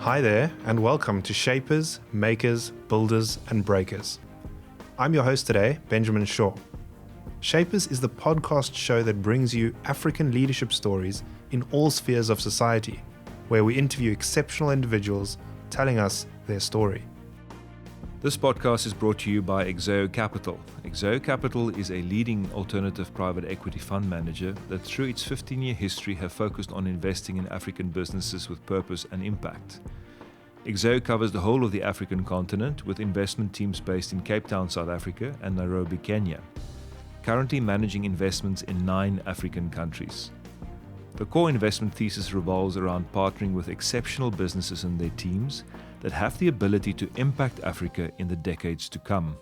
Hi there, and welcome to Shapers, Makers, Builders, and Breakers. I'm your host today, Benjamin Shaw. Shapers is the podcast show that brings you African leadership stories in all spheres of society, where we interview exceptional individuals telling us their story. This podcast is brought to you by EXEO Capital. EXEO Capital is a leading alternative private equity fund manager that through its 15-year history have focused on investing in African businesses with purpose and impact. EXEO covers the whole of the African continent with investment teams based in Cape Town, South Africa and Nairobi, Kenya, currently managing investments in 9 African countries. The core investment thesis revolves around partnering with exceptional businesses and their teams that have the ability to impact Africa in the decades to come.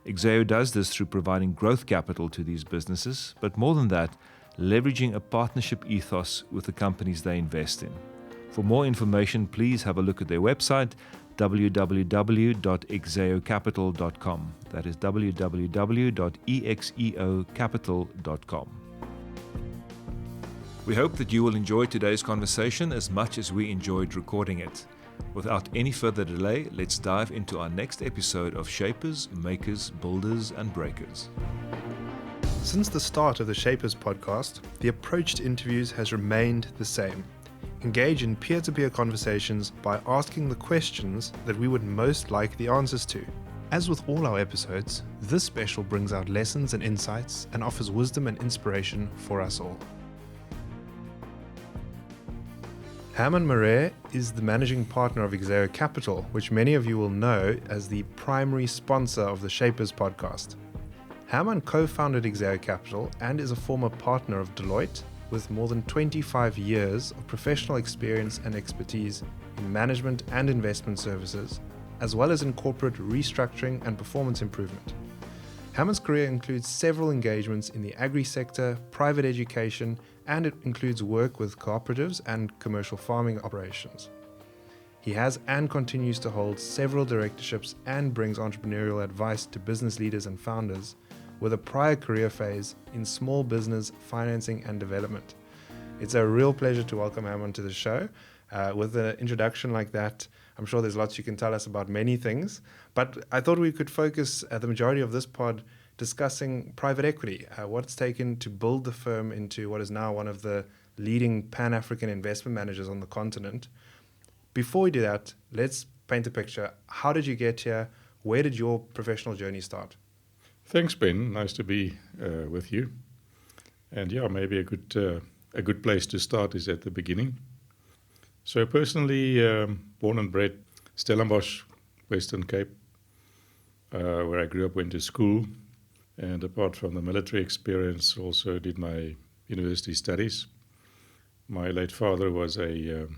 EXEO does this through providing growth capital to these businesses, but more than that, leveraging a partnership ethos with the companies they invest in. For more information, please have a look at their website, www.exeocapital.com. That is www.exeocapital.com. We hope that you will enjoy today's conversation as much as we enjoyed recording it. Without any further delay, let's dive into our next episode of Shapers, Makers, Builders, and Breakers. Since the start of the Shapers podcast, the approach to interviews has remained the same. Engage in peer-to-peer conversations by asking the questions that we would most like the answers to. As with all our episodes, this special brings out lessons and insights and offers wisdom and inspiration for us all. Herman Marais is the managing partner of EXEO Capital, which many of you will know as the primary sponsor of the Shapers podcast. Herman co-founded EXEO Capital and is a former partner of Deloitte with more than 25 years of professional experience and expertise in management and investment services, as well as in corporate restructuring and performance improvement. Herman's career includes several engagements in the agri-sector, private education, and it includes work with cooperatives and commercial farming operations. He has and continues to hold several directorships and brings entrepreneurial advice to business leaders and founders with a prior career phase in small business financing and development. It's a real pleasure to welcome Herman to the show. With an introduction like that, I'm sure there's lots you can tell us about many things, but I thought we could focus the majority of this pod discussing private equity, what it's taken to build the firm into what is now one of the leading Pan-African investment managers on the continent. Before we do that, let's paint a picture. How did you get here? Where did your professional journey start? Thanks, Ben. Nice to be with you. And yeah, maybe a good place to start is at the beginning. So personally, born and bred Stellenbosch, Western Cape, where I grew up, went to school. And apart from the military experience, also did my university studies. My late father was an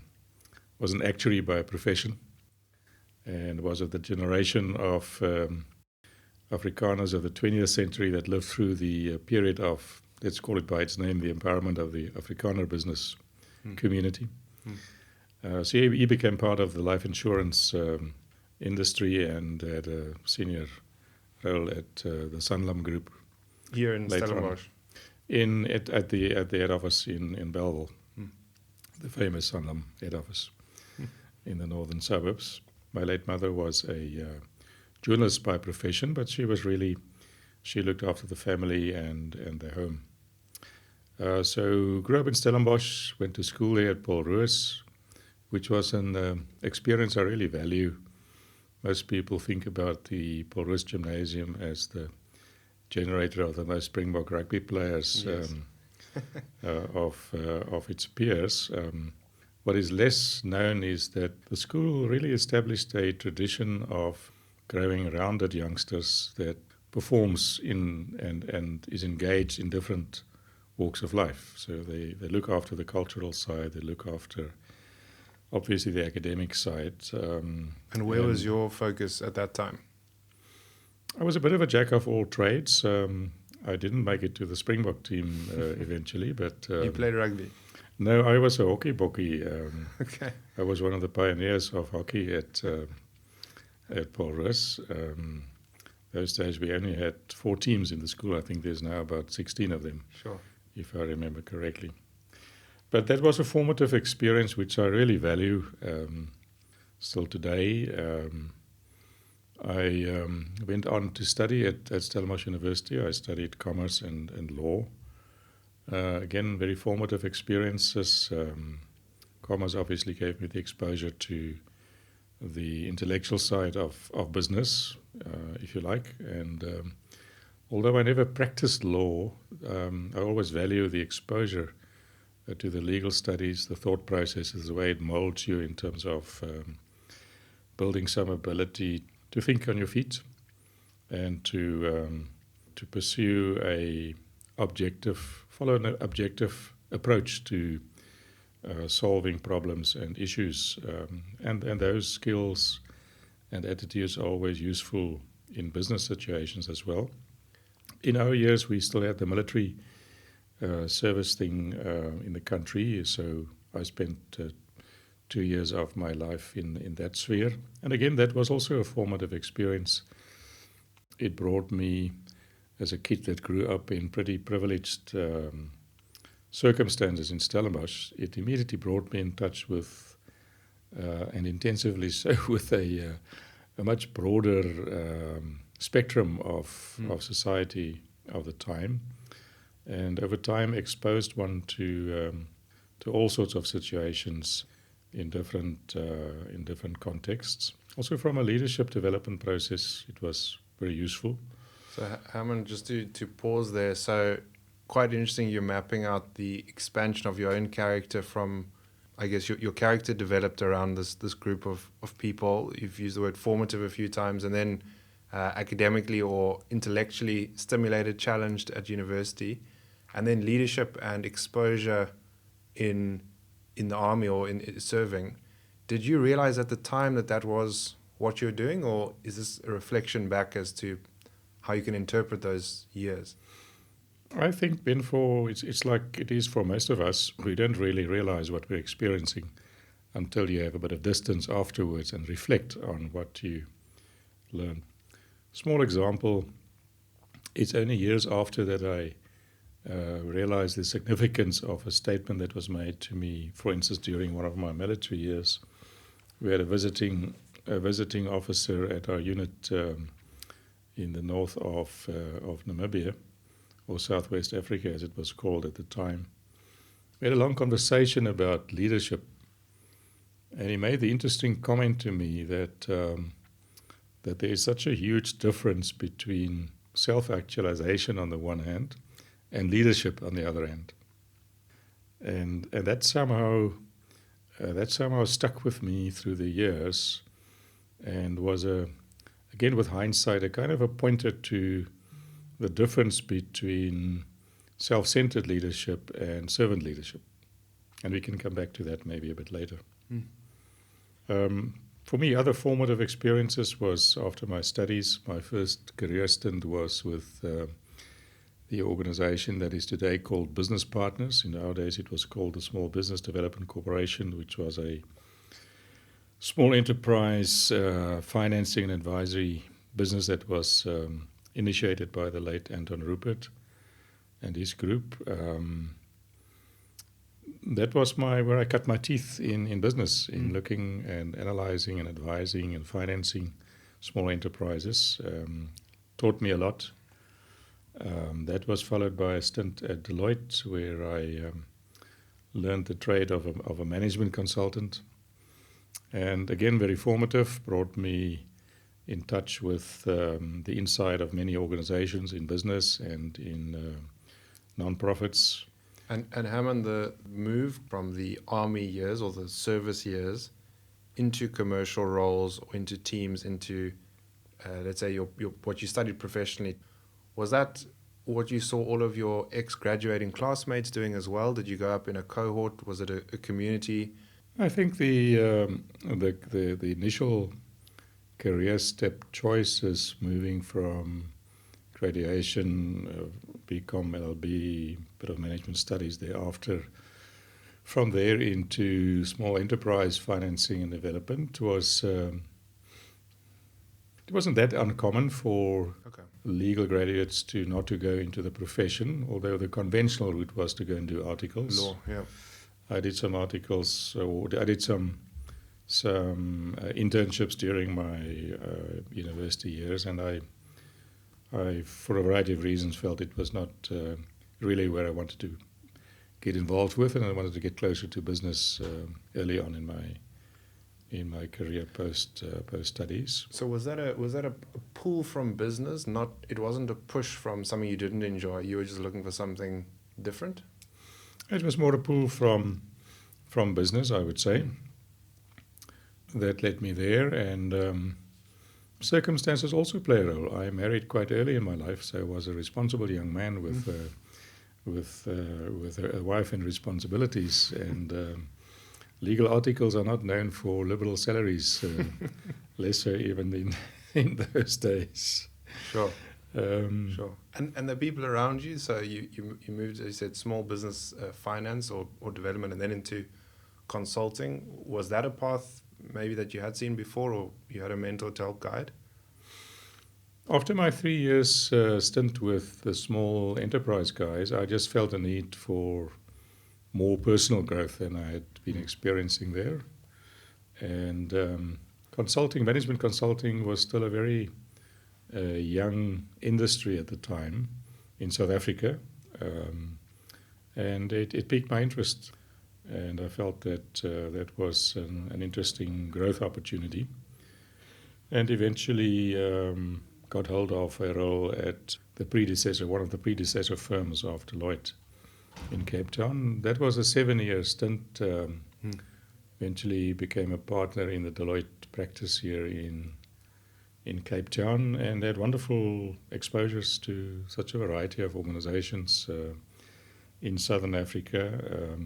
actuary by profession and was of the generation of Afrikaners of the 20th century that lived through the period of, let's call it by its name, the empowerment of the Afrikaner business community. So he became part of the life insurance industry and had a senior role at the Sanlam Group. Here in Stellenbosch? At the head office in Bellville, the famous Sanlam head office in the northern suburbs. My late mother was a journalist by profession, but she looked after the family and their home. So grew up in Stellenbosch, went to school here at Paul Roos, which was an experience I really value. Most people think about the Paul Roos Gymnasium as the generator of the most Springbok rugby players. Yes. of its peers. What is less known is that the school really established a tradition of growing rounded youngsters that performs in and is engaged in different walks of life. So they look after the cultural side, they look after obviously the academic side. And where was your focus at that time? I was a bit of a jack of all trades. I didn't make it to the Springbok team eventually, but... you played rugby? No, I was a hockey bokkie. Okay. I was one of the pioneers of hockey at Paul Roos. Those days we only had 4 teams in the school. I think there's now about 16 of them, sure, if I remember correctly. But that was a formative experience which I really value. still today. I went on to study at Stellenbosch University. I studied commerce and law. Again, very formative experiences. Commerce obviously gave me the exposure to the intellectual side of business, if you like. And although I never practiced law, I always value the exposure to the legal studies, the thought processes, the way it molds you in terms of building some ability to think on your feet and to pursue follow an objective approach to solving problems and issues, and those skills and attitudes are always useful in business situations as well. In our years, we still had the military service thing in the country, so I spent 2 years of my life in that sphere. And again, that was also a formative experience. It brought me, as a kid that grew up in pretty privileged circumstances in Stellenbosch, it immediately brought me in touch with, and intensively so, with a much broader spectrum of society of the time, and over time exposed one to all sorts of situations in different contexts. Also, from a leadership development process, it was very useful. So, Herman, just to pause there. So, quite interesting, you're mapping out the expansion of your own character from, I guess, your character developed around this group of people. You've used the word formative a few times, and then academically or intellectually stimulated, challenged at university, and then leadership and exposure in the army or in serving. Did you realize at the time that was what you're doing, or is this a reflection back as to how you can interpret those years? I think, Ben, it's like it is for most of us. We don't really realize what we're experiencing until you have a bit of distance afterwards and reflect on what you learn. Small example, it's only years after that I realized the significance of a statement that was made to me, for instance, during one of my military years. We had a visiting officer at our unit in the north of Namibia, or Southwest Africa as it was called at the time. We had a long conversation about leadership, and he made the interesting comment to me that there is such a huge difference between self-actualization on the one hand and leadership on the other hand. And that somehow stuck with me through the years, and was again with hindsight a kind of a pointer to the difference between self-centered leadership and servant leadership. And we can come back to that maybe a bit later. For me, other formative experiences was after my studies. My first career stint was with the organization that is today called Business Partners. In our days, it was called the Small Business Development Corporation, which was a small enterprise financing and advisory business that was initiated by the late Anton Rupert and his group. That was where I cut my teeth in business, in looking and analyzing and advising and financing small enterprises. Taught me a lot. That was followed by a stint at Deloitte, where I learned the trade of a management consultant. And again, very formative, brought me in touch with the inside of many organizations in business and in non-profits. And Herman, the move from the army years or the service years into commercial roles or into teams, into let's say your what you studied professionally, was that what you saw all of your ex-graduating classmates doing as well? Did you go up in a cohort? Was it a community? I think the initial career step choices, moving from graduation, BCom, LLB, bit of management studies thereafter, from there into small enterprise financing and development was it wasn't that uncommon for legal graduates to not to go into the profession, although the conventional route was to go and do articles. Law, yeah. I did some articles, or I did some some internships during my university years, and I, for a variety of reasons, felt it was not really where I wanted to get involved with, and I wanted to get closer to business early on in my career post studies. So was that a pull from business? It wasn't a push from something you didn't enjoy. You were just looking for something different. It was more a pull from business, I would say, that led me there, and circumstances also play a role. I married quite early in my life, so I was a responsible young man with a wife and responsibilities, and legal articles are not known for liberal salaries, less so even in those days. Sure. Sure. And the people around you, so you moved, as you said, small business finance or development, and then into consulting. Was that a path maybe that you had seen before, or you had a mentor to help guide? After my 3 years stint with the small enterprise guys, I just felt a need for more personal growth than I had been experiencing there. And management consulting was still a very young industry at the time in South Africa. And it piqued my interest. And I felt that that was an interesting growth opportunity. And eventually got hold of a role at one of the predecessor firms of Deloitte in Cape Town. That was a 7-year stint. Eventually became a partner in the Deloitte practice here in Cape Town, and had wonderful exposures to such a variety of organizations in Southern Africa.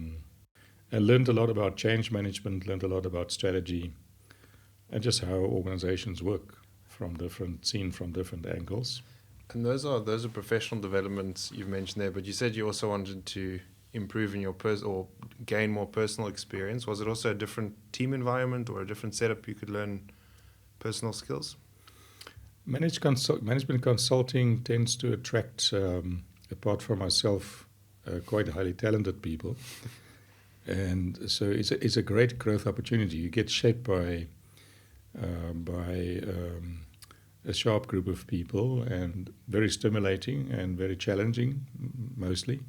And learned a lot about change management, learned a lot about strategy, and just how organizations work seen from different angles. And those are professional developments you've mentioned there, but you said you also wanted to improve in your or gain more personal experience. Was it also a different team environment or a different setup you could learn personal skills? Management consulting tends to attract, apart from myself, quite highly talented people. And so it's a great growth opportunity. You get shaped by a sharp group of people, and very stimulating and very challenging, mostly.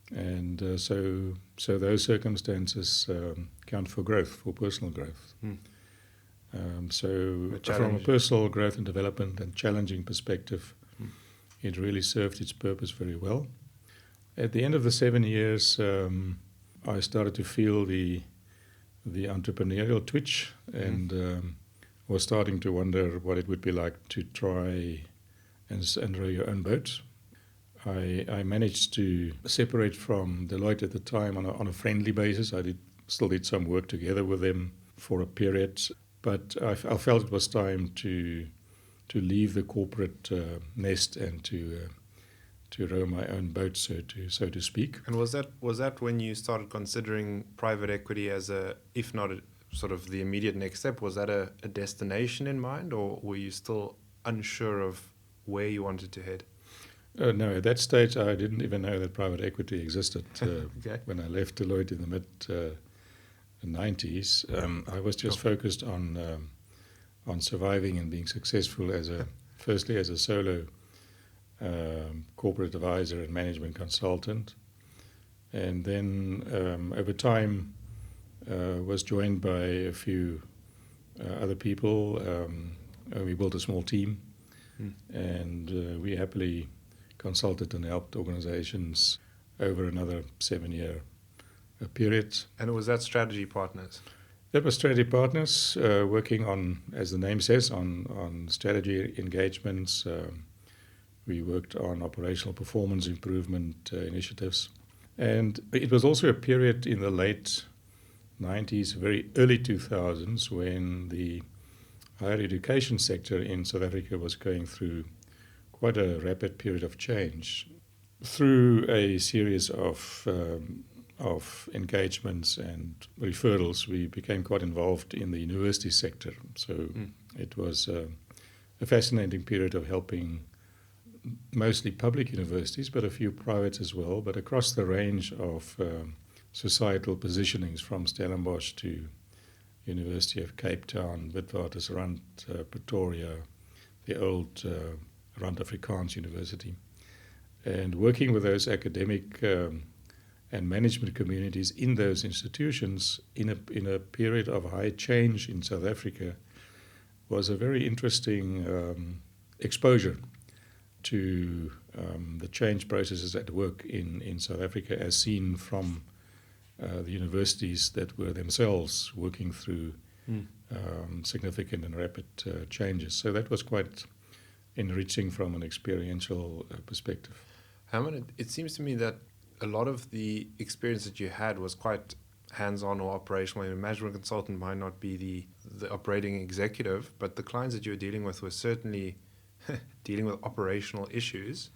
And so those circumstances count for growth, for personal growth. So from a personal growth and development and challenging perspective, it really served its purpose very well. At the end of the 7 years, I started to feel the entrepreneurial twitch, and was starting to wonder what it would be like to try and row your own boat. I managed to separate from Deloitte at the time on a friendly basis. I still did some work together with them for a period, but I felt it was time to leave the corporate nest and to row my own boat, so to speak. And was that when you started considering private equity as if not sort of the immediate next step? Was that a destination in mind, or were you still unsure of where you wanted to head? No, at that stage I didn't even know that private equity existed. Okay. When I left Deloitte in the mid-90s, I was just focused on surviving and being successful firstly as a solo corporate advisor and management consultant, and then over time was joined by a few other people. We built a small team, and we happily consulted and helped organizations over another 7-year period. And was that strategy partners? That was strategy partners, working on, as the name says, on strategy engagements. We worked on operational performance improvement initiatives. And it was also a period in the late 90s, very early 2000s, when the higher education sector in South Africa was going through quite a rapid period of change. Through a series of engagements and referrals, we became quite involved in the university sector. So it was a fascinating period of helping mostly public universities, but a few privates as well, but across the range of societal positionings, from Stellenbosch to University of Cape Town, Witwatersrand, Pretoria, the old Rand Afrikaans University. And working with those academic and management communities in those institutions in a period of high change in South Africa was a very interesting exposure to the change processes at work in South Africa as seen from the universities that were themselves working through significant and rapid changes. So that was quite enriching from an experiential perspective. Herman, it seems to me that a lot of the experience that you had was quite hands-on or operational. A management consultant might not be the operating executive, but the clients that you were dealing with were certainly dealing with operational issues.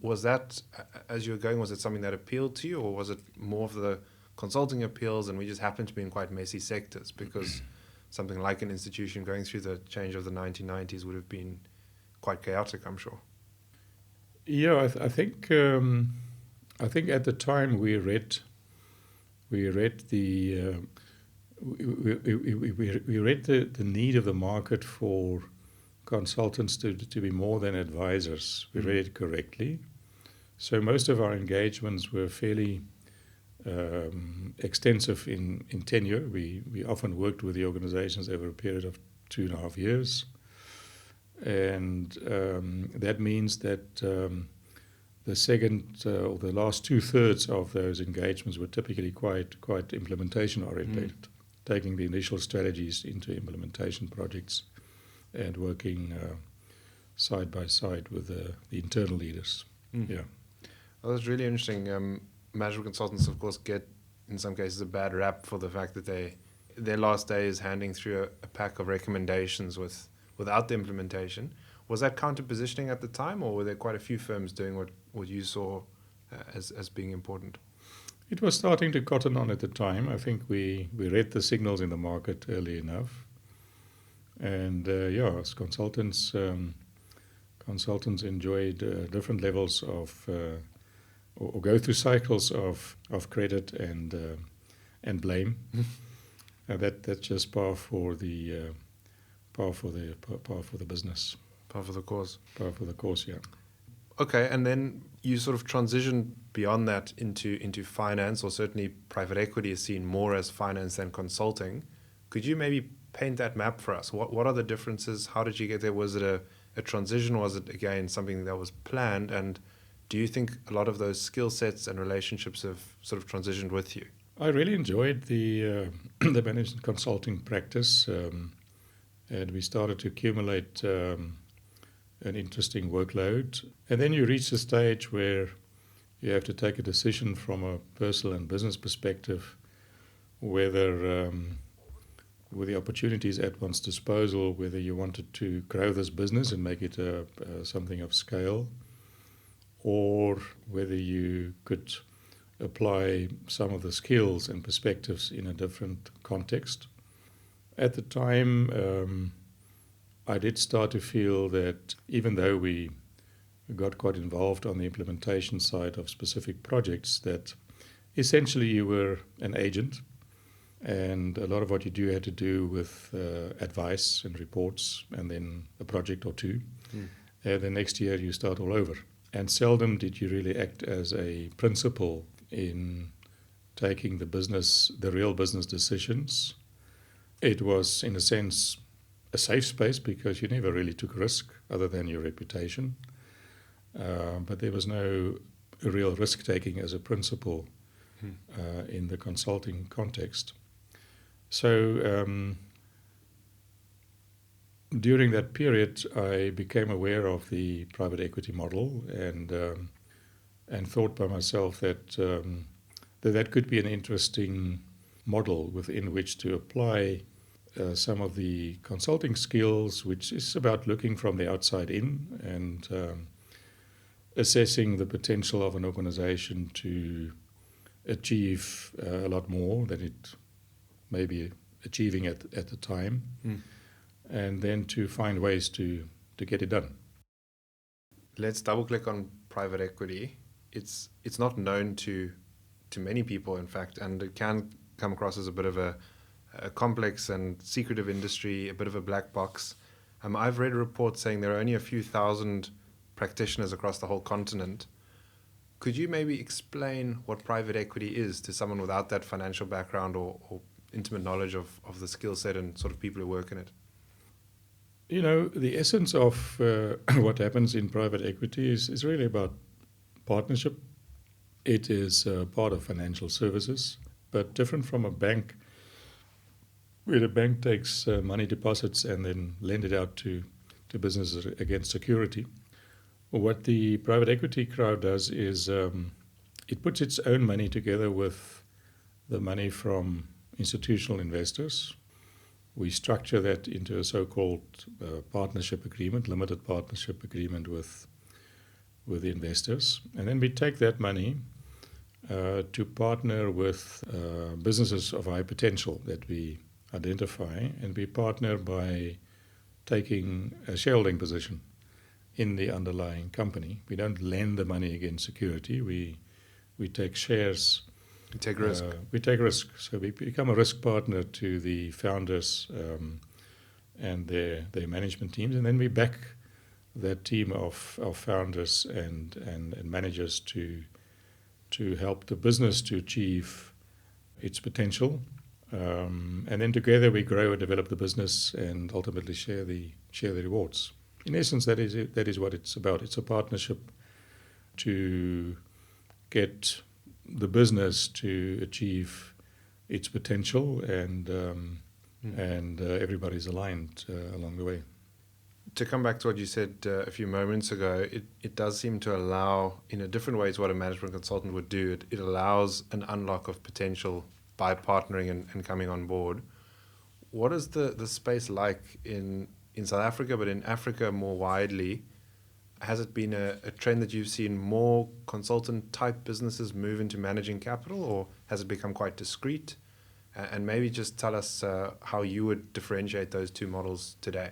Was that, as you were going, was it something that appealed to you, or was it more of the consulting appeals and we just happened to be in quite messy sectors? Because something like an institution going through the change of the 1990s would have been quite chaotic, I'm sure. Yeah, I think at the time we read the need of the market for consultants to be more than advisors. We read it correctly. So most of our engagements were fairly extensive in tenure. We often worked with the organizations over a period of 2.5 years. And that means that the second or the last 2/3 of those engagements were typically quite implementation oriented, taking the initial strategies into implementation projects and working side by side with the internal leaders. Yeah. Well, that's really interesting. Management consultants, of course, get in some cases a bad rap for the fact that their last day is handing through a pack of recommendations without the implementation. Was that counter-positioning at the time, or were there quite a few firms doing what you saw as being important? It was starting to cotton on at the time. I think we read the signals in the market early enough. And as consultants enjoyed different levels of, or go through cycles of credit and blame. That's just par for the business. Par for the cause. Par for the cause, yeah. Okay, and then you sort of transitioned beyond that into finance, or certainly private equity is seen more as finance than consulting. Could you maybe paint that map for us? What are the differences? How did you get there? Was it a transition? Was it, again, something that was planned? And do you think a lot of those skill sets and relationships have sort of transitioned with you? I really enjoyed the management consulting practice, and we started to accumulate an interesting workload. And then you reach a stage where you have to take a decision from a personal and business perspective, whether with the opportunities at one's disposal, whether you wanted to grow this business and make it something of scale, or whether you could apply some of the skills and perspectives in a different context. At the time, I did start to feel that even though we got quite involved on the implementation side of specific projects, that essentially you were an agent, and a lot of what you do had to do with advice and reports, and then a project or two. And the next year you start all over. And seldom did you really act as a principal in taking the real business decisions. It was, in a sense, a safe space because you never really took risk other than your reputation. But there was no real risk-taking as a principal in the consulting context. So during that period, I became aware of the private equity model and thought by myself that that could be an interesting model within which to apply some of the consulting skills, which is about looking from the outside in and assessing the potential of an organization to achieve a lot more than it may be achieving at the time, and then to find ways to get it done. Let's double click on private equity. It's not known to many people, in fact, and it can come across as a bit of a a complex and secretive industry, a bit of a black box. I've read reports saying there are only a few thousand practitioners across the whole continent. Could you maybe explain what private equity is to someone without that financial background or intimate knowledge of the skill set and sort of people who work in it? You know, the essence of what happens in private equity is really about partnership. It is part of financial services, but different from a bank, where the bank takes money deposits and then lend it out to businesses against security. What the private equity crowd does is it puts its own money together with the money from institutional investors. We structure that into a so-called partnership agreement, limited partnership agreement with the investors. And then we take that money to partner with businesses of high potential that we identify, and we partner by taking a shareholding position in the underlying company. We don't lend the money against security. We take shares. You take risk. We take risk. So we become a risk partner to the founders and their management teams, and then we back that team of founders and managers to help the business to achieve its potential. And then together we grow and develop the business and ultimately share the rewards. In essence, that is what it's about. It's a partnership to get the business to achieve its potential, and everybody's aligned along the way. To come back to what you said a few moments ago, it does seem to allow, in a different way to what a management consultant would do, it allows an unlock of potential by partnering and coming on board. What is the space like in South Africa, but in Africa more widely? Has it been a trend that you've seen more consultant-type businesses move into managing capital, or has it become quite discreet? And maybe just tell us how you would differentiate those two models today.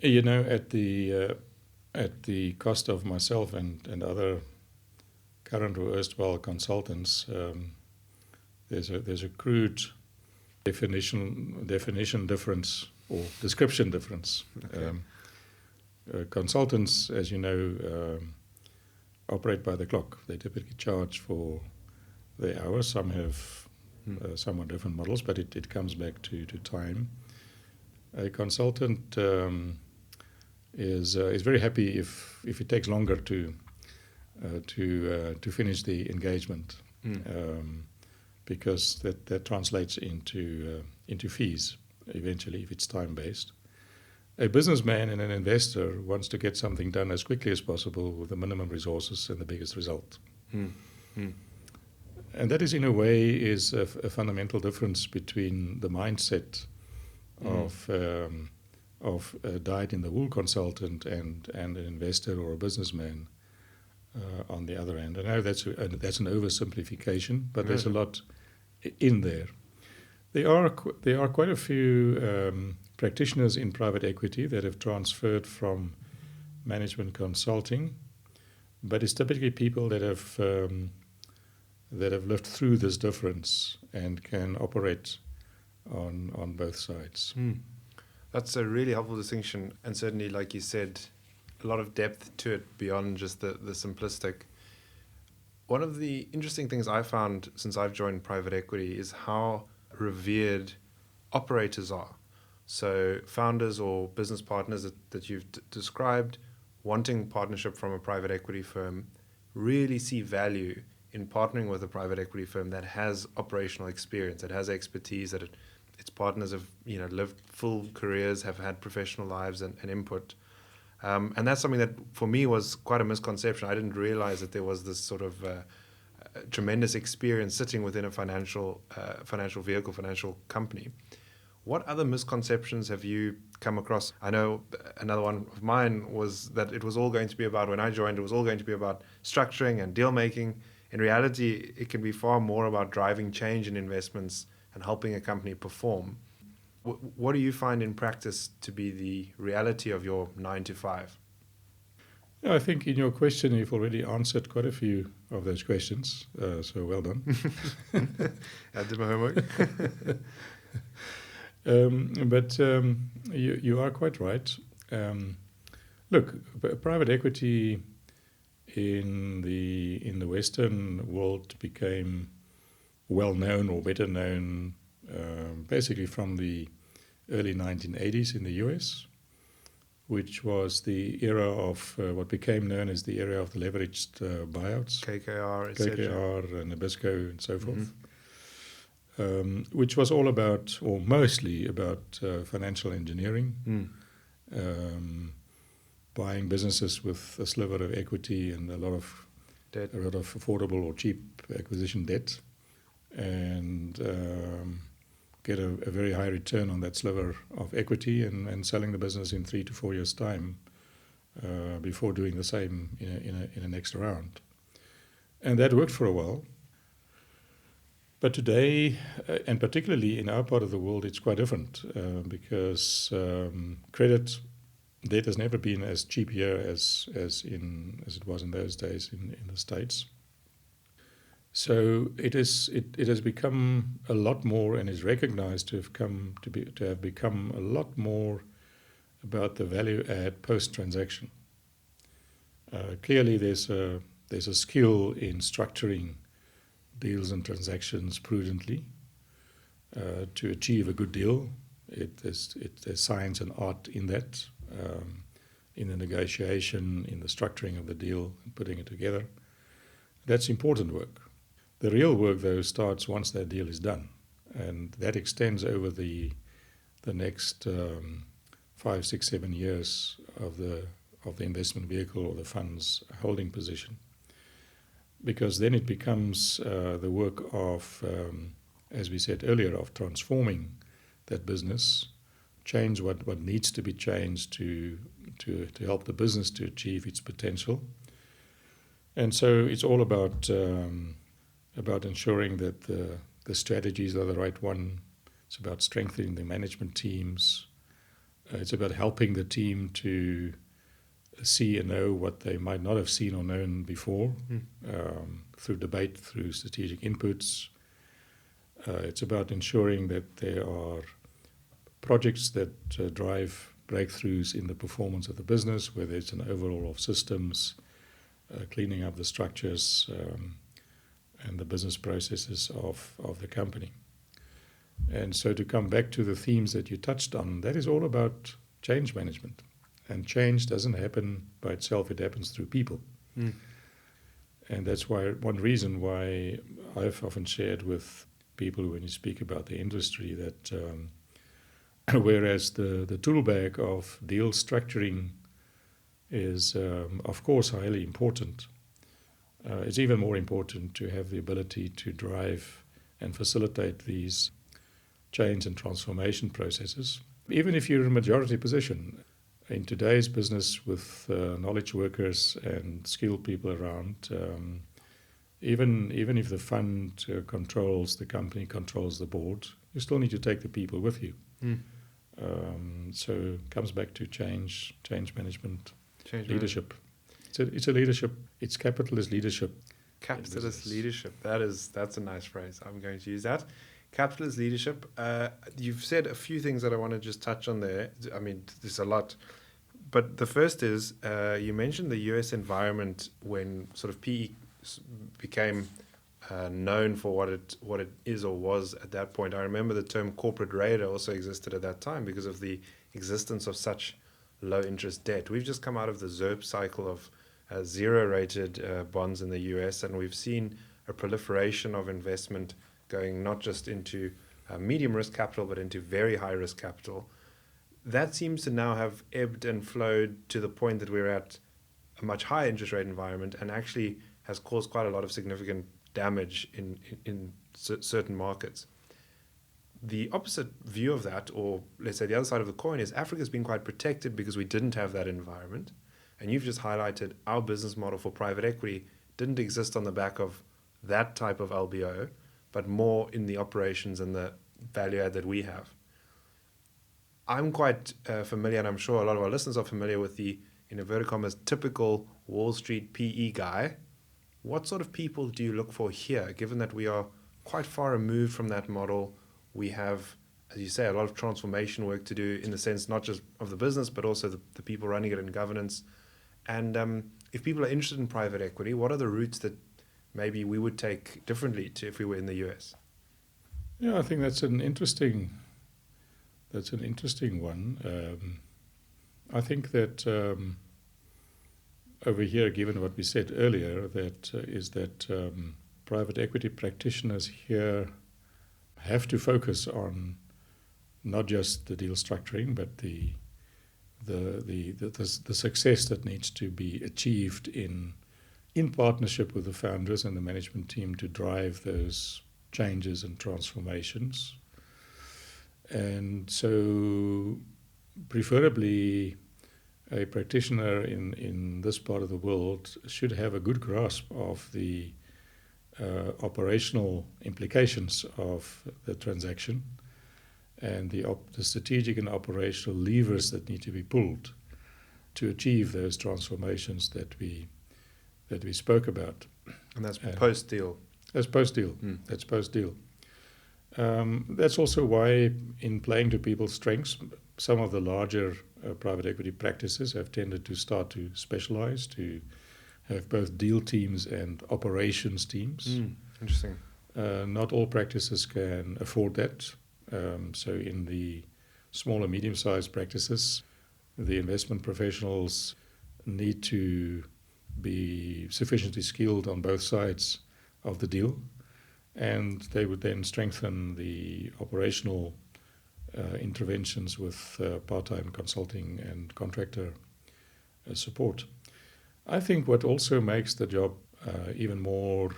You know, at the cost of myself and other current or erstwhile consultants, there's a crude definition difference or description difference. Okay. Consultants, as you know, operate by the clock. They typically charge for their hours. Some have somewhat different models, but it comes back to time. A consultant is very happy if it takes longer to finish the engagement, because that translates into fees eventually if it's time based. A businessman and an investor wants to get something done as quickly as possible with the minimum resources and the biggest result. And that is, in a way, is a fundamental difference between the mindset of a dyed-in-the-wool consultant and an investor or a businessman on the other end. I know that's an oversimplification, but there's a lot in there. There are quite a few practitioners in private equity that have transferred from management consulting, but it's typically people that have lived through this difference and can operate on both sides. That's a really helpful distinction, and certainly, like you said, a lot of depth to it beyond just the simplistic. One of the interesting things I found since I've joined private equity is how revered operators are. So founders or business partners that you've described wanting partnership from a private equity firm really see value in partnering with a private equity firm that has operational experience, that has expertise, that its partners have lived full careers, have had professional lives and input. And that's something that for me was quite a misconception. I didn't realize that there was this sort of tremendous experience sitting within a financial vehicle, financial company. What other misconceptions have you come across? I know another one of mine was that it was all going to be about, when I joined, it was all going to be about structuring and deal making. In reality, it can be far more about driving change in investments and helping a company perform. What do you find in practice to be the reality of your 9 to 5? I think in your question you've already answered quite a few of those questions, so well done. I did my homework. But you are quite right. Look, private equity in the Western world became well known or better known basically from the early 1980s in the US, which was the era of what became known as the era of the leveraged buyouts, KKR, etc. KKR and Nabisco and so forth, which was all about, or mostly about, financial engineering, buying businesses with a sliver of equity and a lot of affordable or cheap acquisition debt, and get a very high return on that sliver of equity and selling the business in 3 to 4 years' time before doing the same in a next round. And that worked for a while. But today, and particularly in our part of the world, it's quite different because credit debt has never been as cheap here as it was in those days in the States. So it has become a lot more, and is recognized to have become a lot more about the value add post transaction. Clearly, there's a skill in structuring deals and transactions prudently to achieve a good deal. There's science and art in that, in the negotiation, in the structuring of the deal, and putting it together. That's important work. The real work, though, starts once that deal is done, and that extends over the next 5, 6, 7 years of the investment vehicle or the fund's holding position, because then it becomes the work of, as we said earlier, of transforming that business, change what needs to be changed to help the business to achieve its potential. And so it's all about ensuring that the strategies are the right one. It's about strengthening the management teams. It's about helping the team to see and know what they might not have seen or known before, through debate, through strategic inputs. It's about ensuring that there are projects that drive breakthroughs in the performance of the business, whether it's an overhaul of systems, cleaning up the structures, and the business processes of the company. And so to come back to the themes that you touched on, that is all about change management. And change doesn't happen by itself, it happens through people. And that's one reason why I've often shared with people when you speak about the industry that whereas the tool bag of deal structuring is, of course, highly important, it's even more important to have the ability to drive and facilitate these change and transformation processes. Even if you're in a majority position, in today's business with knowledge workers and skilled people around, even if the fund controls the company, controls the board, you still need to take the people with you. So it comes back to change management, leadership. It's a leadership. It's capitalist leadership. Capitalist leadership. That's a nice phrase. I'm going to use that. Capitalist leadership. You've said a few things that I want to just touch on there. I mean, there's a lot. But the first is, you mentioned the US environment when sort of PE became known for what it is or was at that point. I remember the term corporate raider also existed at that time because of the existence of such low interest debt. We've just come out of the ZERP cycle of zero rated bonds in the US, and we've seen a proliferation of investment going not just into medium risk capital, but into very high risk capital. That seems to now have ebbed and flowed to the point that we're at a much higher interest rate environment, and actually has caused quite a lot of significant damage in certain markets. The opposite view of that, or let's say the other side of the coin, is Africa's been quite protected because we didn't have that environment. And you've just highlighted our business model for private equity didn't exist on the back of that type of LBO, but more in the operations and the value add that we have. I'm quite familiar, and I'm sure a lot of our listeners are familiar with the in inverted commas, typical Wall Street PE guy, what sort of people do you look for here, given that we are quite far removed from that model? We have, as you say, a lot of transformation work to do in the sense not just of the business, but also the people running it in governance. And if people are interested in private equity, what are the routes that maybe we would take differently to if we were in the US? Yeah, I think that's an interesting one. I think that over here, given what we said earlier, that private equity practitioners here have to focus on not just the deal structuring, but the success that needs to be achieved in partnership with the founders and the management team to drive those changes and transformations. And so preferably a practitioner in this part of the world should have a good grasp of the operational implications of the transaction and the strategic and operational levers that need to be pulled to achieve those transformations that we spoke about. And that's post-deal. That's post-deal. That's post-deal. That's also why, in playing to people's strengths, some of the larger private equity practices have tended to start to specialize, to have both deal teams and operations teams. Interesting. Not all practices can afford that. So in the small and medium-sized practices, the investment professionals need to be sufficiently skilled on both sides of the deal, and they would then strengthen the operational interventions with part-time consulting and contractor support. I think what also makes the job even more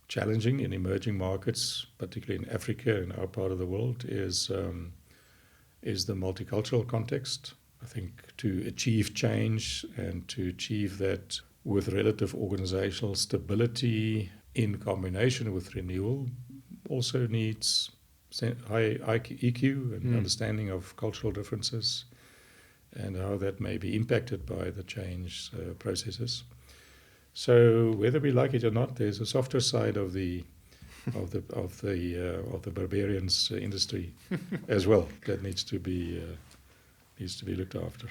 challenging in emerging markets, particularly in Africa, in our part of the world, is the multicultural context. I think to achieve change and to achieve that with relative organizational stability in combination with renewal also needs high EQ and understanding of cultural differences and how that may be impacted by the change processes. So whether we like it or not, there's a softer side of the barbarians industry as well that needs to be looked after.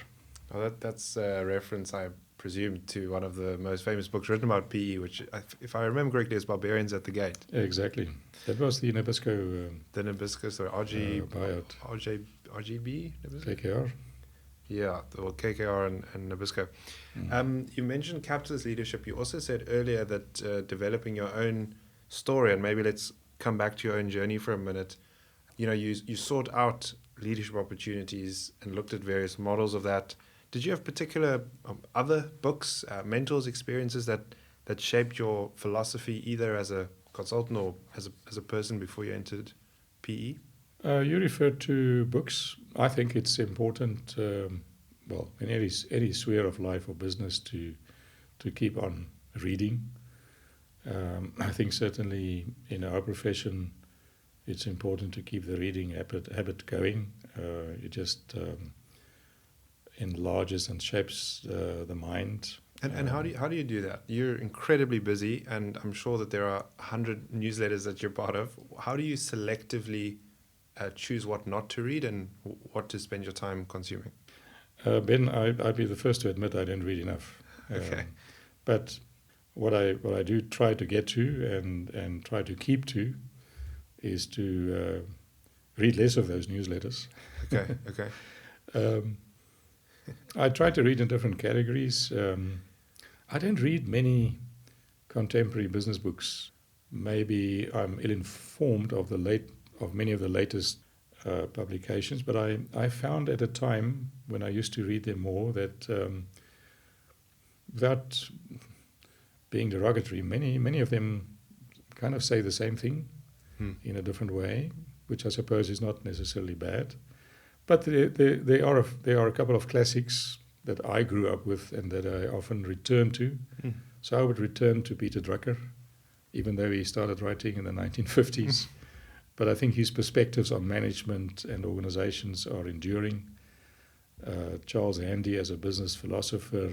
Oh, that's a reference, I presume, to one of the most famous books written about PE, which, if I remember correctly, is Barbarians at the Gate. Exactly. That was the Nabisco. The Nabisco, sorry, buyout. RGB? Nabisco? KKR. Yeah, well, KKR and Nabisco. You mentioned capitalist leadership. You also said earlier that developing your own story, and maybe let's come back to your own journey for a minute. You know, you sought out leadership opportunities and looked at various models of that. Did you have particular other books, mentors, experiences that shaped your philosophy either as a consultant or as a person before you entered PE? You referred to books. I think it's important, in any sphere of life or business, to keep on reading. I think certainly in our profession, it's important to keep the reading habit going. It just enlarges and shapes the mind. And how do you do that? You're incredibly busy, and I'm sure that there are 100 newsletters that you're part of. How do you selectively choose what not to read and what to spend your time consuming? Ben, I'd be the first to admit I didn't read enough. Okay. But what I do try to get to and try to keep to is to read less of those newsletters. Okay. I try to read in different categories. I don't read many contemporary business books. Maybe I'm ill-informed of many of the latest publications, but I found at a time when I used to read them more that without being derogatory, many of them kind of say the same thing in a different way, which I suppose is not necessarily bad. But there are a couple of classics that I grew up with and that I often return to. So I would return to Peter Drucker, even though he started writing in the 1950s. But I think his perspectives on management and organizations are enduring. Charles Handy as a business philosopher,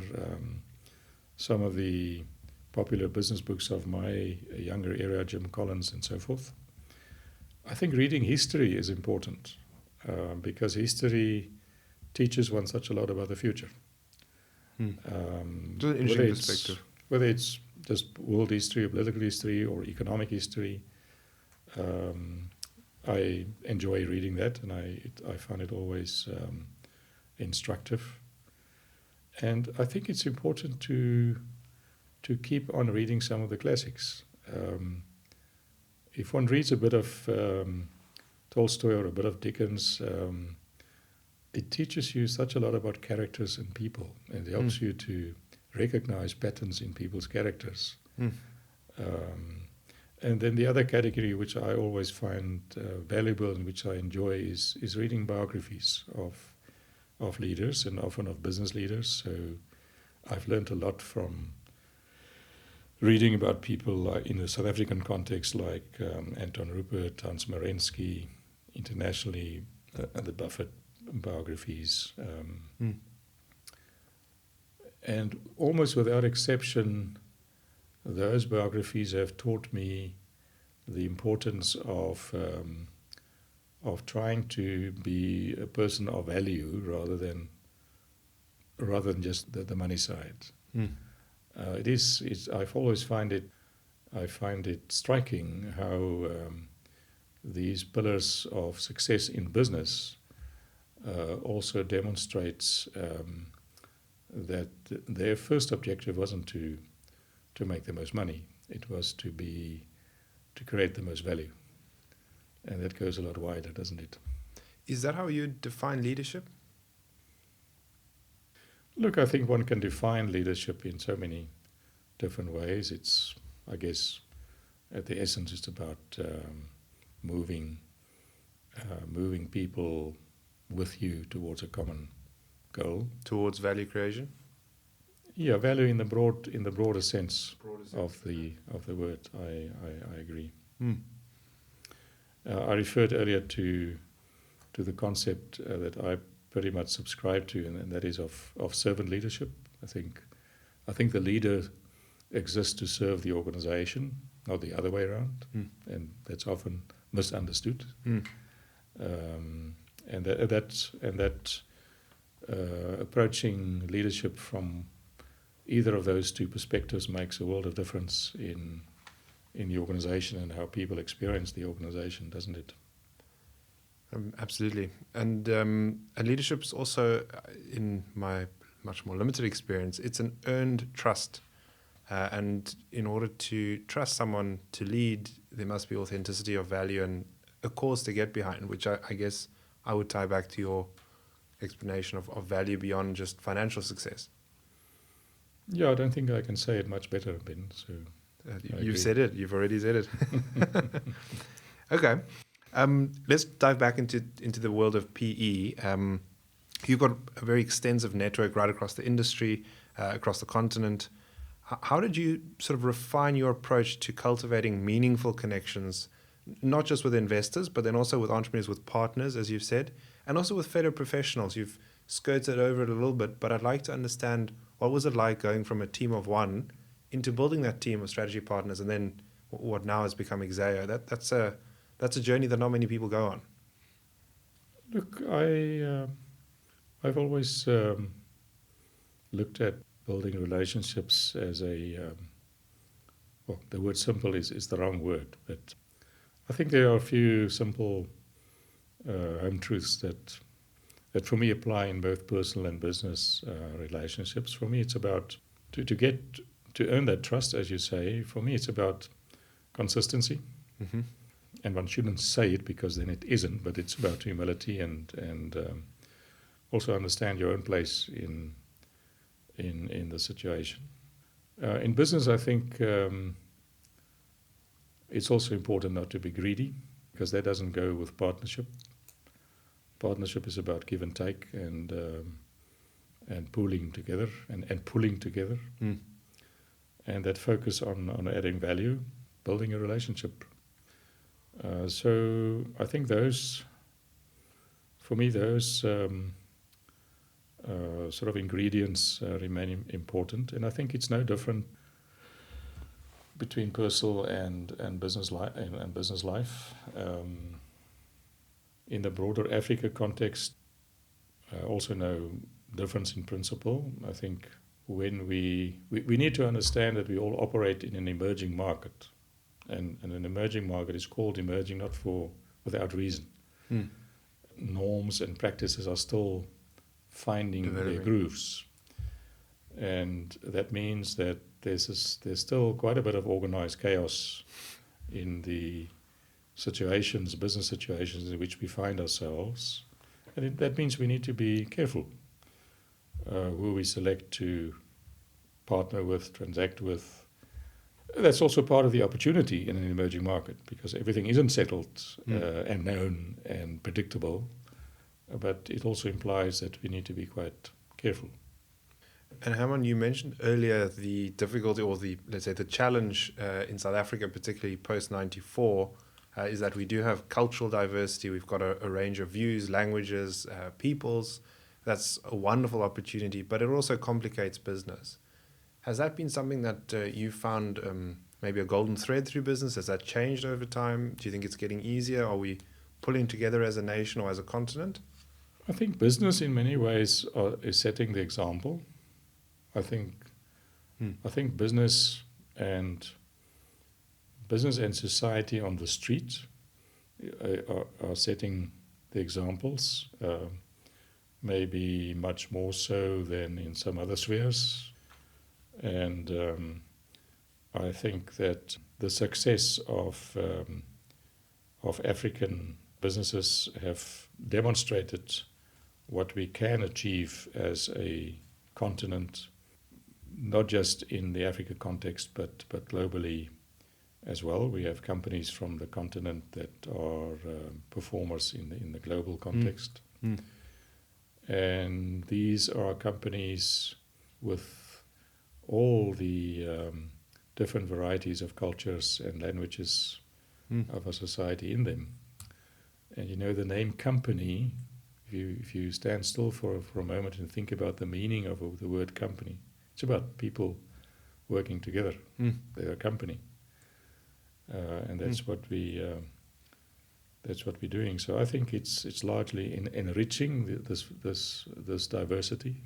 some of the popular business books of my younger era, Jim Collins and so forth. I think reading history is important because history teaches one such a lot about the future. It's an interesting perspective. Whether it's just world history, or political history, or economic history, I enjoy reading that, and I find it always instructive. And I think it's important to keep on reading some of the classics. If one reads a bit of Tolstoy or a bit of Dickens, it teaches you such a lot about characters and people, and it helps you to recognize patterns in people's characters. And then the other category which I always find valuable and which I enjoy is reading biographies of leaders, and often of business leaders. So I've learned a lot from reading about people in the South African context, like Anton Rupert, Hans Marensky, internationally, the Buffett biographies. And almost without exception, those biographies have taught me the importance of trying to be a person of value rather than just the money side. I've always find it striking how these pillars of success in business also demonstrates that their first objective wasn't to make the most money. It was to create the most value. And that goes a lot wider, doesn't it? Is that how you define leadership? Look, I think one can define leadership in so many different ways. It's, I guess, at the essence, it's about moving people with you towards a common goal. Towards value creation? Yeah, value in the broader sense of the word. I agree. I referred earlier to the concept that I pretty much subscribe to, and that is of servant leadership. I think the leader exists to serve the organization, not the other way around, and that's often misunderstood. And that approaching leadership from either of those two perspectives makes a world of difference in the organization and how people experience the organization, doesn't it? Absolutely. And leadership is also, in my much more limited experience, it's an earned trust. And in order to trust someone to lead, there must be authenticity of value and a cause to get behind, which I guess I would tie back to your explanation of value beyond just financial success. Yeah, I don't think I can say it much better, Ben. So you've said it. You've already said it. Okay. Let's dive back into the world of PE. You've got a very extensive network right across the industry, across the continent. How did you sort of refine your approach to cultivating meaningful connections, not just with investors, but then also with entrepreneurs, with partners, as you've said, and also with fellow professionals? You've skirted over it a little bit, but I'd like to understand, what was it like going from a team of one into building that team of strategy partners, and then what now has become EXEO? That's a journey that not many people go on. Look, I've always looked at building relationships as the word simple is the wrong word, but I think there are a few simple home truths that for me apply in both personal and business relationships. For me, it's about to earn that trust, as you say. For me, it's about consistency. Mm-hmm. And one shouldn't say it because then it isn't, but it's about humility and also understand your own place in the situation. In business, I think it's also important not to be greedy, because that doesn't go with partnership. Partnership is about give and take and pooling together and pulling together. And that focus on adding value, building a relationship. So I think those sort of ingredients remain important. And I think it's no different between personal and business life. In the broader Africa context, also no difference in principle. I think when we need to understand that we all operate in an emerging market, and an emerging market is called emerging not without reason. Norms and practices are still finding their grooves, and that means that there's still quite a bit of organized chaos in the business situations in which we find ourselves, and that means we need to be careful who we select to partner with, transact with. That's also part of the opportunity in an emerging market, because everything isn't settled and known and predictable, but it also implies that we need to be quite careful. And Herman, you mentioned earlier the difficulty, or let's say the challenge in South Africa, particularly post-94, is that we do have cultural diversity. We've got a range of views, languages, peoples. That's a wonderful opportunity, but it also complicates business. Has that been something that you found maybe a golden thread through business? Has that changed over time? Do you think it's getting easier? Are we pulling together as a nation or as a continent? I think business in many ways is setting the example. I think business and society on the street are setting the examples, maybe much more so than in some other spheres. And I think that the success of African businesses have demonstrated what we can achieve as a continent, not just in the Africa context, but globally as well. We have companies from the continent that are performers in the global context. And these are companies with all the different varieties of cultures and languages of a society in them. And the name company, if you stand still for a moment and think about the meaning of the word company, it's about people working together. They're a company, and that's what we're doing. So I think it's largely enriching this diversity,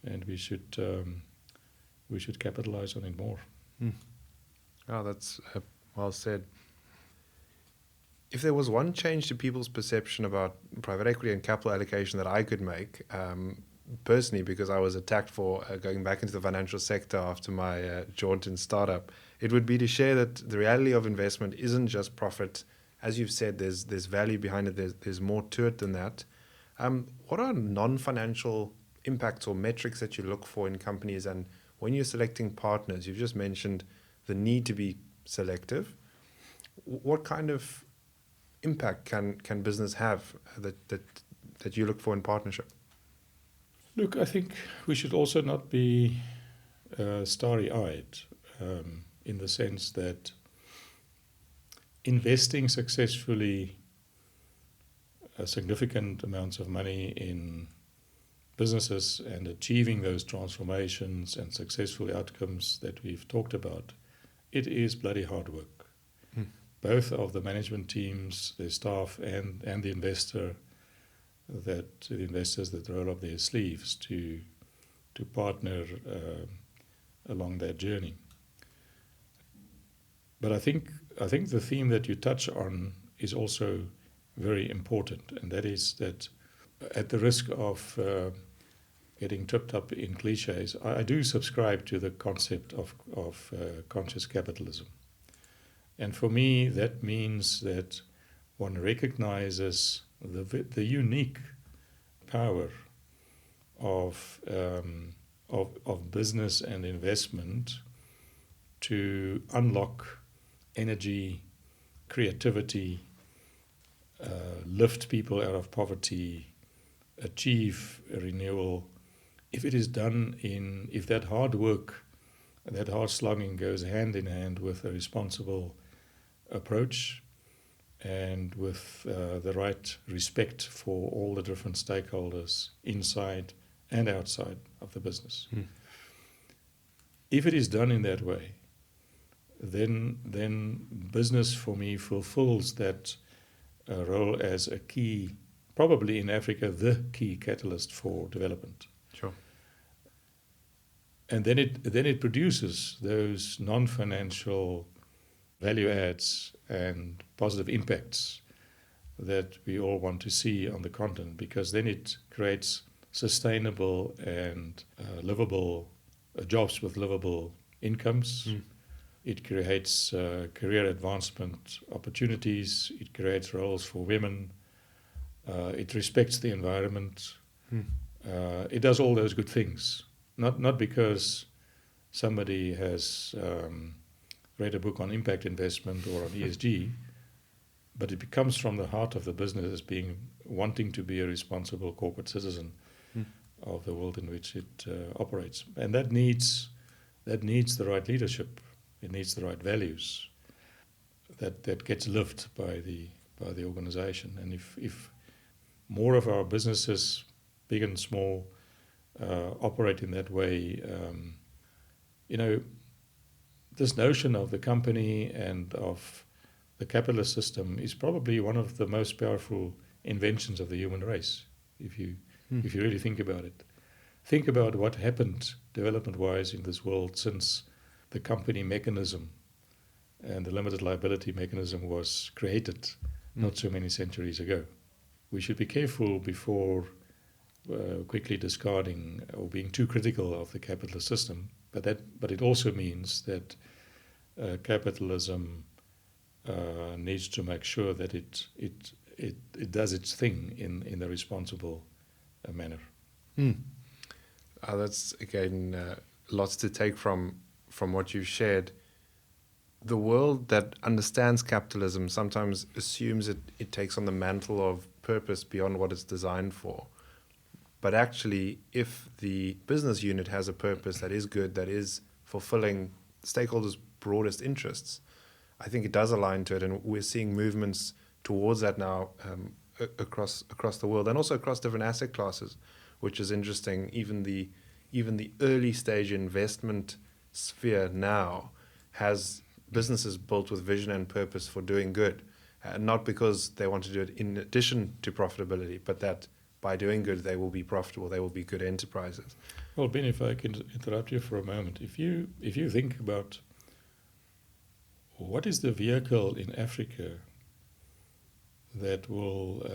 and we should capitalize on it more. Oh, that's well said. If there was one change to people's perception about private equity and capital allocation that I could make, personally, because I was attacked for going back into the financial sector after my jaunt in startup, it would be to share that the reality of investment isn't just profit. As you've said, there's value behind it. There's more to it than that. What are non-financial impacts or metrics that you look for in companies? And when you're selecting partners, you've just mentioned the need to be selective. What kind of impact can business have that you look for in partnership? Look, I think we should also not be starry-eyed in the sense that investing successfully significant amounts of money in businesses and achieving those transformations and successful outcomes that we've talked about, it is bloody hard work. Both of the management teams, their staff, and the investors that roll up their sleeves to partner along that journey. But I think the theme that you touch on is also very important, and that is that at the risk of getting tripped up in cliches, I do subscribe to the concept of conscious capitalism. And for me, that means that one recognizes the unique power of business and investment to unlock energy, creativity, lift people out of poverty, achieve a renewal. If it is done if that hard work, that hard slugging goes hand in hand with a responsible approach and with the right respect for all the different stakeholders inside and outside of the business. If it is done in that way, then business for me fulfills that role as a key, probably in Africa, the key catalyst for development. Sure. And then it produces those non-financial value adds and positive impacts that we all want to see on the continent, because then it creates sustainable and livable jobs with livable incomes. It creates career advancement opportunities. It creates roles for women. It respects the environment. It does all those good things. Not because somebody has read a book on impact investment or on ESG, but it comes from the heart of the business as being wanting to be a responsible corporate citizen of the world in which it operates. And that needs the right leadership. It needs the right values that gets lived by the organization. And if more of our businesses, big and small, operate in that way, this notion of the company and of the capitalist system is probably one of the most powerful inventions of the human race, if you really think about it. Think about what happened development-wise in this world since the company mechanism and the limited liability mechanism was created not so many centuries ago. We should be careful before quickly discarding or being too critical of the capitalist system, but it also means that capitalism needs to make sure that it does its thing in a responsible manner. That's again lots to take from what you've shared. The world that understands capitalism sometimes assumes it takes on the mantle of purpose beyond what it's designed for. But actually, if the business unit has a purpose that is good, that is fulfilling stakeholders' broadest interests, I think it does align to it. And we're seeing movements towards that now across the world, and also across different asset classes, which is interesting. Even the early stage investment sphere now has businesses built with vision and purpose for doing good, not because they want to do it in addition to profitability, but that by doing good they will be profitable, they will be good enterprises. Well, Ben, if I can interrupt you for a moment, if you think about what is the vehicle in Africa that will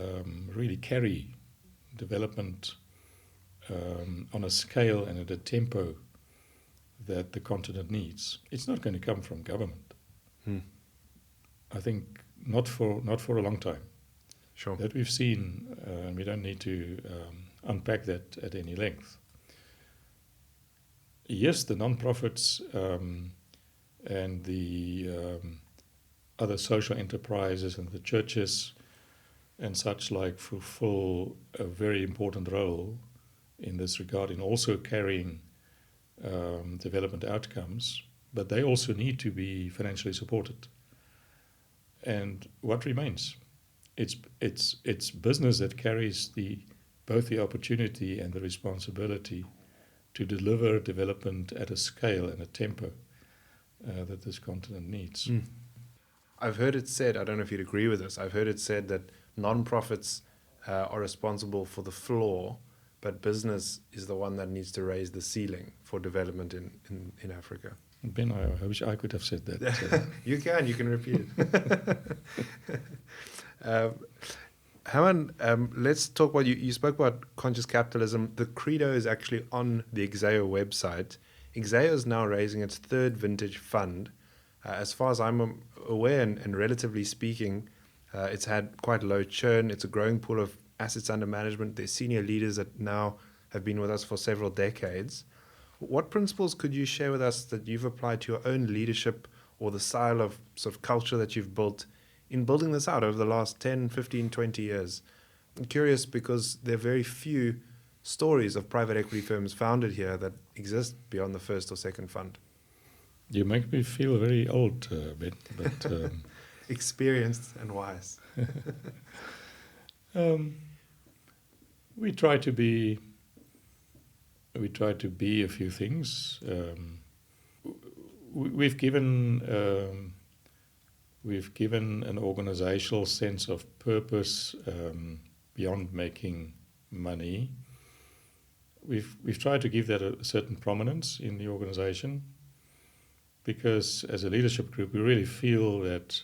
really carry development on a scale and at a tempo that the continent needs, it's not going to come from government. I think not for a long time. Sure. That we've seen, and we don't need to unpack that at any length. Yes, the non-profits and the other social enterprises and the churches and such like fulfill a very important role in this regard, in also carrying development outcomes, but they also need to be financially supported. And what remains? It's business that carries both the opportunity and the responsibility to deliver development at a scale and a tempo that this continent needs. I've heard it said, I don't know if you'd agree with this, I've heard it said that non-profits are responsible for the floor, but business is the one that needs to raise the ceiling for development in Africa. Ben, I wish I could have said that. You can repeat it. Herman, let's talk about, you spoke about conscious capitalism. The credo is actually on the EXEO website. EXEO is now raising its third vintage fund. As far as I'm aware, and relatively speaking, it's had quite low churn. It's a growing pool of assets under management. There's senior leaders that now have been with us for several decades. What principles could you share with us that you've applied to your own leadership or the style of sort of culture that you've built in building this out over the last 10, 15, 20 years? I'm curious because there are very few stories of private equity firms founded here that exist beyond the first or second fund. You make me feel very old, Ben, but experienced and wise. We try to be we try to be a few things. We've given an organizational sense of purpose beyond making money. We've tried to give that a certain prominence in the organization, because as a leadership group we really feel that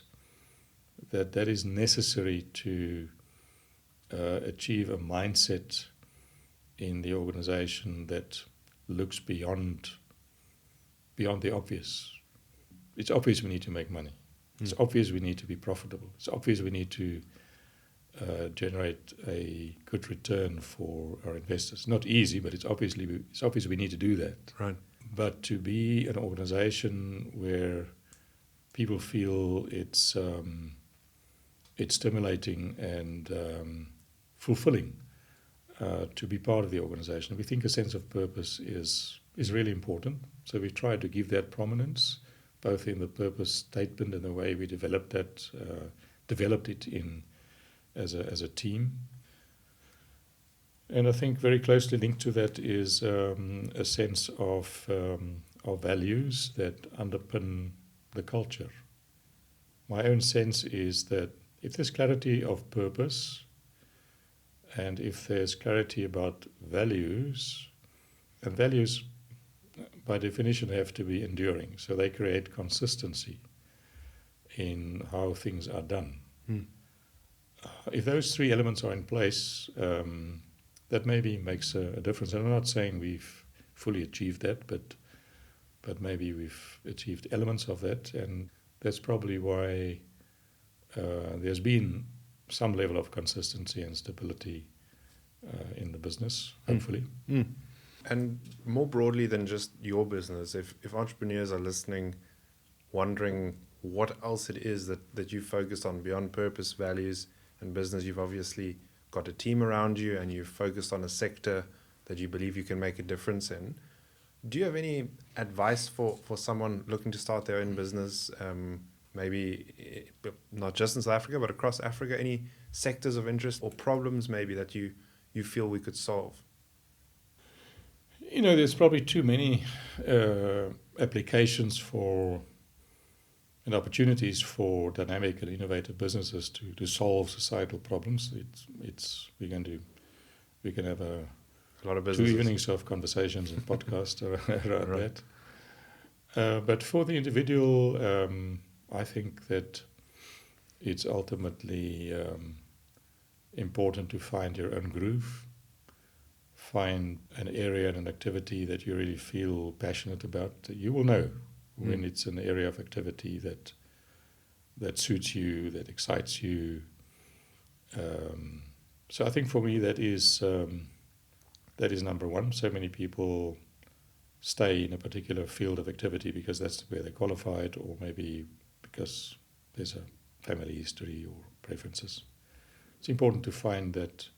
is necessary to achieve a mindset in the organization that looks beyond the obvious. It's obvious we need to make money. It's obvious we need to be profitable. It's obvious we need to generate a good return for our investors. Not easy, but it's obvious we need to do that. Right. But to be an organization where people feel it's stimulating and fulfilling to be part of the organization, we think a sense of purpose is really important. So we try to give that prominence, both in the purpose statement and the way we developed it as a team. And I think very closely linked to that is a sense of values that underpin the culture. My own sense is that if there's clarity of purpose and if there's clarity about values, and values by definition have to be enduring, so they create consistency in how things are done. If those three elements are in place, that maybe makes a difference. And I'm not saying we've fully achieved that, but maybe we've achieved elements of that, and that's probably why there's been some level of consistency and stability in the business, hopefully. And more broadly than just your business, if entrepreneurs are listening, wondering what else it is that you focus on beyond purpose, values, and business, you've obviously got a team around you and you've focused on a sector that you believe you can make a difference in. Do you have any advice for someone looking to start their own business, maybe not just in South Africa, but across Africa? Any sectors of interest or problems maybe that you feel we could solve? There's probably too many applications for and opportunities for dynamic and innovative businesses to solve societal problems. We can have a lot of 2 businesses. evenings of conversations and podcasts around Right. that. But for the individual, I think that it's ultimately important to find your own groove, find an area and an activity that you really feel passionate about. You will know when it's an area of activity that suits you, that excites you. So I think for me that is number one. So many people stay in a particular field of activity because that's where they're qualified, or maybe because there's a family history or preferences. It's important to find that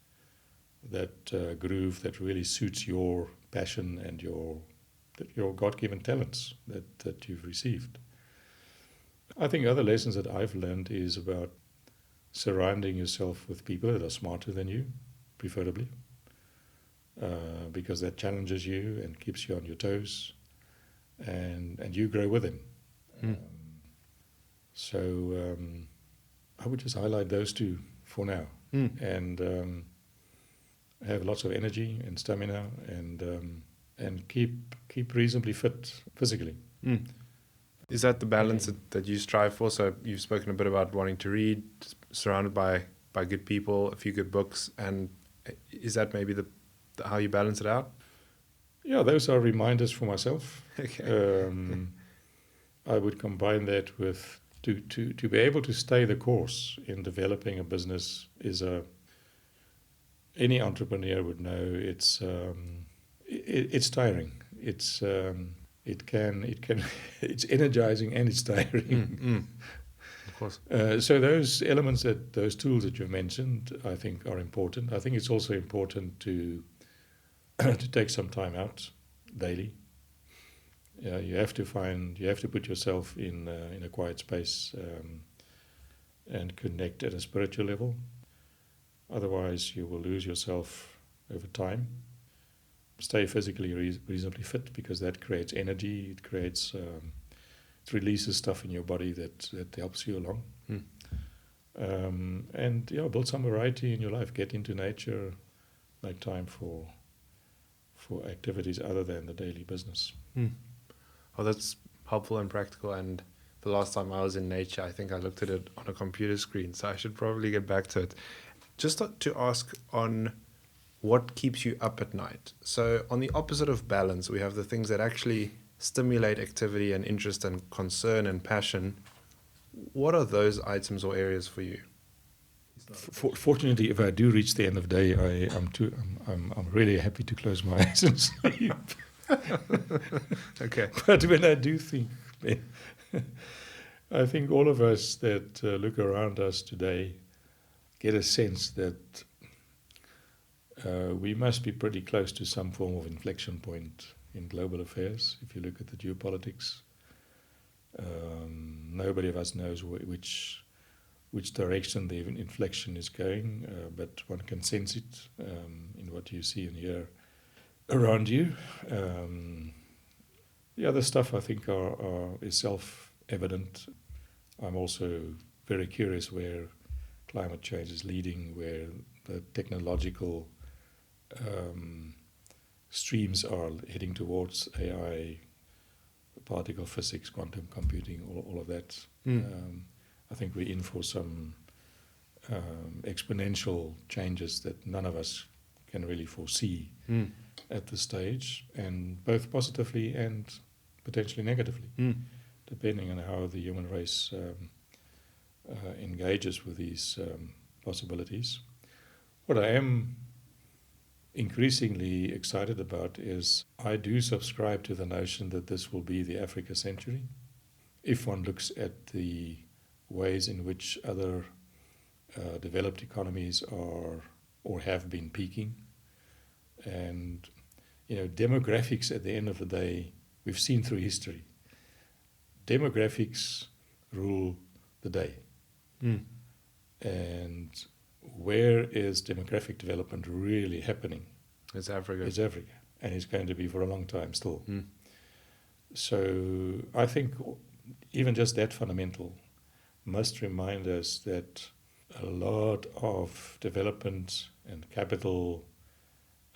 groove that really suits your passion and your God-given talents that you've received. I think other lessons that I've learned is about surrounding yourself with people that are smarter than you, preferably, because that challenges you and keeps you on your toes, and you grow with them. So I would just highlight those two for now, and have lots of energy and stamina, and keep reasonably fit physically. Is that the balance that you strive for? So you've spoken a bit about wanting to read, surrounded by good people, a few good books, and is that maybe how you balance it out? Yeah, those are reminders for myself. Okay. I would combine that with to be able to stay the course in developing a business is any entrepreneur would know it's tiring. It's it's energizing and it's tiring. Of course. So those elements, those tools that you've mentioned, I think are important. I think it's also important to take some time out daily. You have to put yourself in a quiet space and connect at a spiritual level. Otherwise, you will lose yourself over time. stay physically reasonably fit, because that creates energy. It creates, it releases stuff in your body that helps you along. And build some variety in your life. Get into nature. Make time for activities other than the daily business. Oh, that's helpful and practical. And the last time I was in nature, I think I looked at it on a computer screen, so I should probably get back to it. Just to ask on what keeps you up at night. So on the opposite of balance, we have the things that actually stimulate activity and interest and concern and passion. What are those items or areas for you? Fortunately, if I do reach the end of the day, I'm really happy to close my eyes and sleep. Okay. But when I do think, I think all of us that look around us today get a sense that we must be pretty close to some form of inflection point in global affairs. If you look at the geopolitics, nobody of us knows which direction the inflection is going, but one can sense it in what you see and hear around you. The other stuff I think is self-evident. I'm also very curious where climate change is leading, where the technological streams are heading towards AI, particle physics, quantum computing, all of that. I think we're in for some exponential changes that none of us can really foresee at this stage, and both positively and potentially negatively, depending on how the human race engages with these possibilities. What I am increasingly excited about is I do subscribe to the notion that this will be the Africa century. If one looks at the ways in which other developed economies are or have been peaking, and demographics at the end of the day, we've seen through history, demographics rule the day. And where is demographic development really happening? It's Africa. It's Africa, and it's going to be for a long time still. So I think even just that fundamental must remind us that a lot of development and capital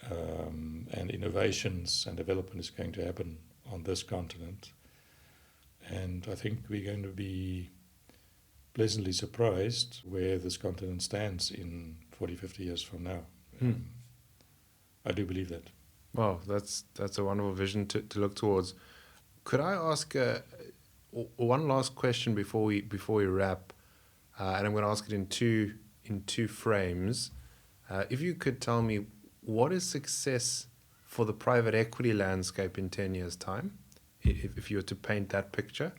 and innovations and development is going to happen on this continent. And I think we're going to be pleasantly surprised where this continent stands in 40, 50 years from now. I do believe that. Wow, that's a wonderful vision to look towards. Could I ask one last question before we wrap? And I'm going to ask it in two frames. If you could tell me, what is success for the private equity landscape in 10 years' time, if you were to paint that picture?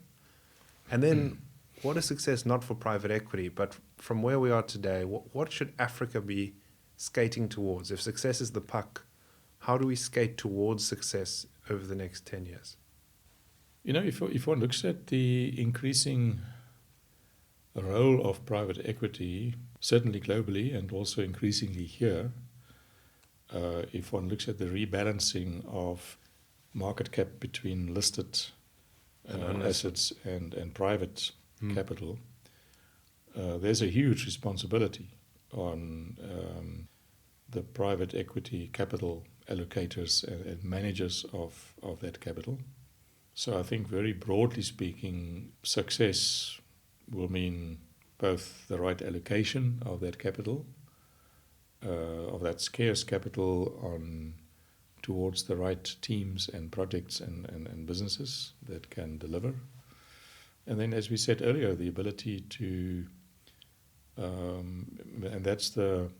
And then what is success not for private equity, but from where we are today, what should Africa be skating towards? If success is the puck, how do we skate towards success over the next 10 years? If one looks at the increasing role of private equity, certainly globally and also increasingly here, if one looks at the rebalancing of market cap between listed assets and private capital, there's a huge responsibility on the private equity capital allocators and managers of that capital. So I think very broadly speaking, success will mean both the right allocation of that capital, of that scarce capital towards the right teams and projects and businesses that can deliver. And then, as we said earlier, the ability to, and that's the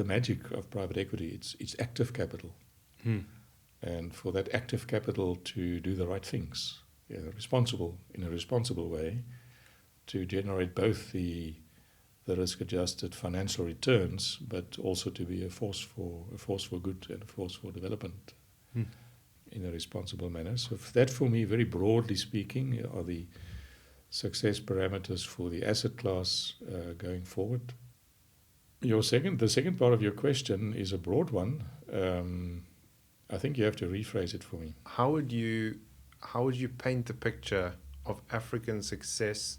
magic of private equity. It's active capital, and for that active capital to do the right things, in a responsible way, to generate both the risk-adjusted financial returns, but also to be a force for good and a force for development in a responsible manner. So that, for me, very broadly speaking, are the success parameters for the asset class going forward. The second part of your question is a broad one. I think you have to rephrase it for me. How would you paint the picture of African success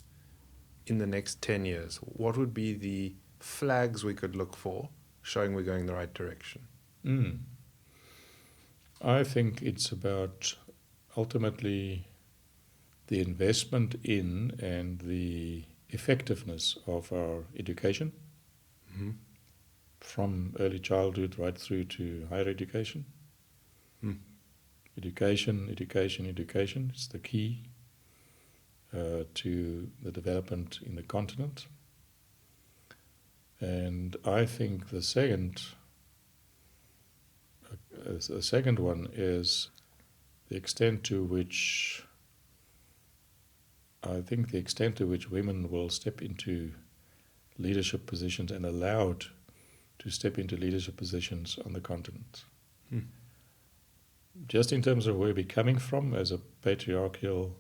in the next 10 years? What would be the flags we could look for showing we're going the right direction? I think it's about ultimately the investment in and the effectiveness of our education, from early childhood right through to higher education. Education is the key to the development in the continent. And I think the second one is the extent to which women will step into leadership positions and allowed to step into leadership positions on the continent. Just in terms of where we're coming from as a patriarchal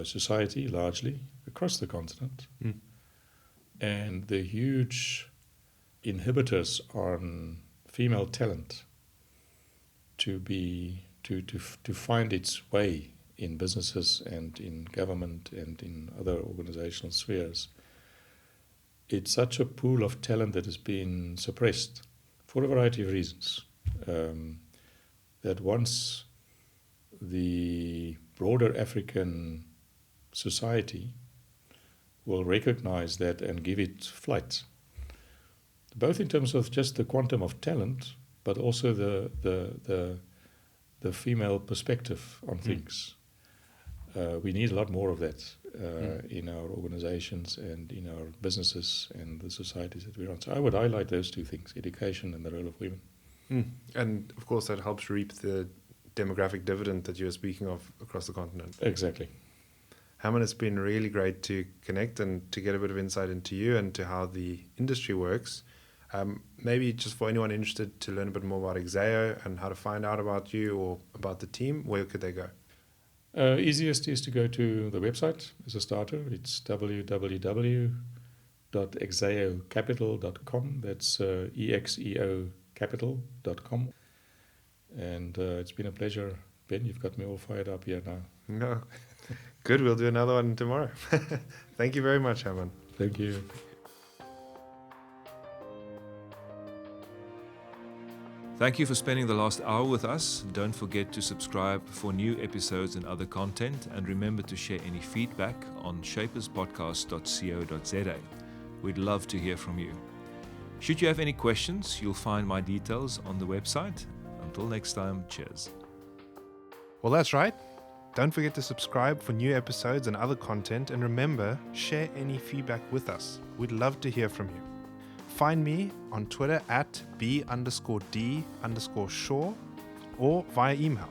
society, largely across the continent, and the huge inhibitors on female talent to find its way in businesses and in government and in other organizational spheres. It's such a pool of talent that has been suppressed for a variety of reasons, that once the broader African society will recognize that and give it flight, both in terms of just the quantum of talent, but also the female perspective on things. We need a lot more of that in our organizations and in our businesses and the societies that we run. So I would highlight those two things, education and the role of women. And of course that helps reap the demographic dividend that you were speaking of across the continent. Exactly. Herman, it's been really great to connect and to get a bit of insight into you and to how the industry works. Maybe just for anyone interested to learn a bit more about EXEO and how to find out about you or about the team, where could they go? Easiest is to go to the website as a starter. It's www.exeocapital.com. That's EXEO Capital.com. And it's been a pleasure, Ben. You've got me all fired up here now. No. Good. We'll do another one tomorrow. Thank you very much, Herman. Thank you. Thank you for spending the last hour with us. Don't forget to subscribe for new episodes and other content, and remember to share any feedback on shaperspodcast.co.za. We'd love to hear from you. Should you have any questions, you'll find my details on the website. Until next time, cheers. Well, that's right. Don't forget to subscribe for new episodes and other content, and remember, share any feedback with us. We'd love to hear from you. Find me on Twitter at b_d_shaw or via email.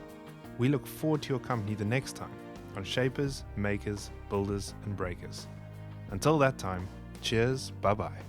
We look forward to your company the next time on Shapers, Makers, Builders and Breakers. Until that time, cheers, bye-bye.